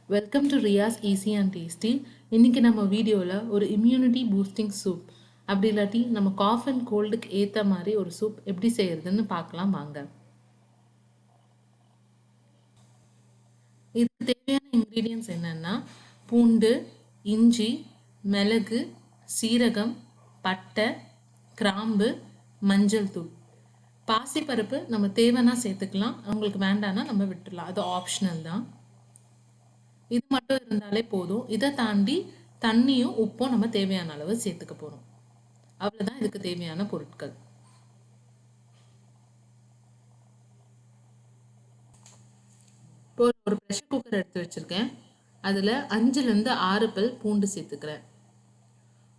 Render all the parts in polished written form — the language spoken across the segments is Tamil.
Welcome to Riyas easy and tasty. இன்னைக்கு நம்ம வீடியோவில் ஒரு இம்யூனிட்டி பூஸ்டிங் சூப் அப்படி இல்லாட்டி நம்ம காஃப் அண்ட் கோல்டுக்கு ஏற்ற மாதிரி ஒரு சூப் எப்படி செய்யறதுன்னு பார்க்கலாம் வாங்க. இதுக்கு தேவையான இன்க்ரீடியன்ஸ் என்னென்னா பூண்டு, இஞ்சி, மிளகு, சீரகம், பட்டை, கிராம்பு, மஞ்சள் தூள். பாசிப்பருப்பு நம்ம தேவைன்னா சேர்த்துக்கலாம், உங்களுக்கு வேண்டான்னா நம்ம விட்டுடலாம், அது ஆப்ஷனல் தான். இது மட்டும் இருந்தாலே போதும். இதை தாண்டி தண்ணியும் உப்பும் நம்ம தேவையான அளவு சேர்த்துக்க போகிறோம். அவ்வளோதான் இதுக்கு தேவையான பொருட்கள். இப்போ ஒரு ப்ரெஷர் குக்கர் எடுத்து வச்சுருக்கேன். அதில் 5லேருந்து 6 பல் பூண்டு சேர்த்துக்கிறேன்.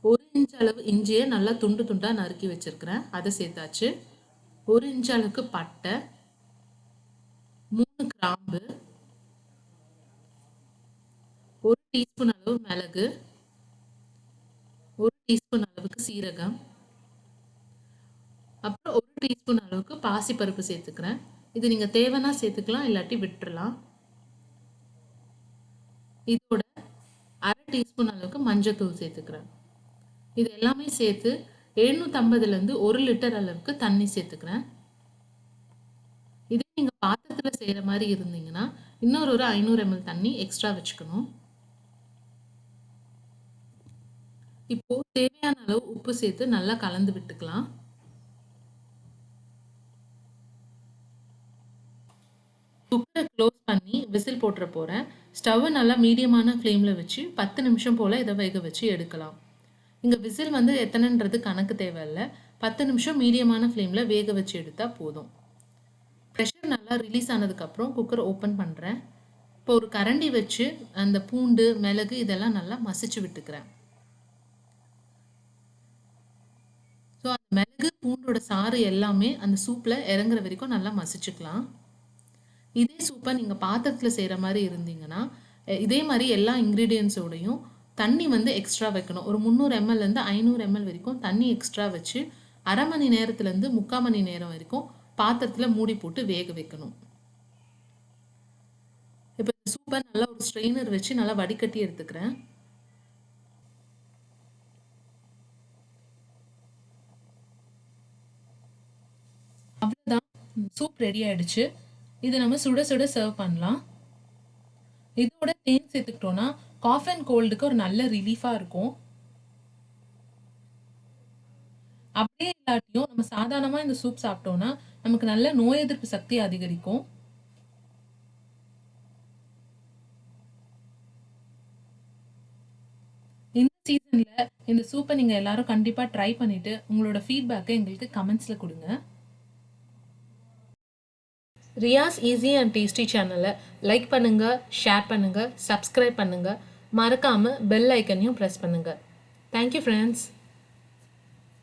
1 இன்ச் அளவு இஞ்சியை நல்லா துண்டு துண்டாக நறுக்கி வச்சுருக்கிறேன், அதை சேர்த்தாச்சு. 1 இன்ச் அளவுக்கு பட்டை, 3 கிராம்பு, 1 டீஸ்பூன் அளவு மிளகு, 1 டீஸ்பூன் அளவுக்கு சீரகம், அப்புறம் 1 டீஸ்பூன் அளவுக்கு பாசிப்பருப்பு சேர்த்துக்கிறேன். இது நீங்கள் தேவைன்னா சேர்த்துக்கலாம், இல்லாட்டி விட்டுறலாம். இதோட 1/2 டீஸ்பூன் அளவுக்கு மஞ்சத்தூள் சேர்த்துக்கிறேன். இது எல்லாமே சேர்த்து 750லேருந்து 1 லிட்டர் அளவுக்கு தண்ணி சேர்த்துக்கிறேன். இதே நீங்கள் பாத்திரத்தில் செய்கிற மாதிரி இருந்தீங்கன்னா இன்னொரு 500 ml தண்ணி எக்ஸ்ட்ரா வச்சுக்கணும். இப்போ தேவையான அளவு உப்பு சேர்த்து நல்லா கலந்து விட்டுக்கலாம். குக்கரை க்ளோஸ் பண்ணி விசில் போட்டுற போகிறேன். ஸ்டவ்வை நல்லா மீடியமான ஃப்ளேமில் வச்சு 10 நிமிஷம் போல் இதை வேக வச்சு எடுக்கலாம். இங்கே விசில் எத்தனைன்றது கணக்கு தேவையில்லை, 10 நிமிஷம் மீடியமான ஃப்ளேமில் வேக வச்சு எடுத்தால் போதும். ப்ரெஷர் நல்லா ரிலீஸ் ஆனதுக்கப்புறம் குக்கரை ஓப்பன் பண்ணுறேன். இப்போ ஒரு கரண்டி வச்சு அந்த பூண்டு, மிளகு இதெல்லாம் நல்லா மசிச்சு விட்டுக்கிறேன். ஸோ அந்த மிளகு, பூண்டோட சாறு எல்லாமே அந்த சூப்பில் இறங்குற வரைக்கும் நல்லா மசிச்சுக்கலாம். இதே சூப்பை நீங்கள் பாத்திரத்தில் செய்கிற மாதிரி இருந்தீங்கன்னா இதே மாதிரி எல்லா இன்க்ரீடியன்ஸோடையும் தண்ணி எக்ஸ்ட்ரா வைக்கணும். ஒரு 300 ml 500 ml வரைக்கும் தண்ணி எக்ஸ்ட்ரா வச்சு 1/2 மணி நேரத்துலேருந்து 3/4 மணி நேரம் வரைக்கும் பாத்திரத்தில் மூடி போட்டு வேக வைக்கணும். இப்போ இந்த சூப்பை நல்லா ஒரு ஸ்ட்ரெயினர் வச்சு நல்லா வடிகட்டி எடுத்துக்கிறேன். அவ்வளோதான், சூப் ரெடி ஆயிடுச்சு. இதை நம்ம சுட சுட சர்வ் பண்ணலாம். இதோட தேன் சேர்த்துக்கிட்டோம்னா காஃப் அண்ட் கோல்டுக்கு ஒரு நல்ல ரிலீஃபாக இருக்கும். அப்படியே இல்லாட்டியும் நம்ம சாதாரணமாக இந்த சூப் சாப்பிட்டோம்னா நமக்கு நல்ல நோய் எதிர்ப்பு சக்தி அதிகரிக்கும். இந்த சீசனில் இந்த சூப்பை நீங்கள் எல்லாரும் கண்டிப்பாக ட்ரை பண்ணிவிட்டு உங்களோட ஃபீட்பேக்கை எங்களுக்கு கமெண்ட்ஸில் கொடுங்க. ரியாஸ் ஈஸி அண்ட் டேஸ்டி சேனலை லைக் பண்ணுங்கள், ஷேர் பண்ணுங்கள், சப்ஸ்கிரைப் பண்ணுங்கள், மறக்காமல் பெல் ஐக்கனையும் ப்ரெஸ் பண்ணுங்கள். Thank you friends.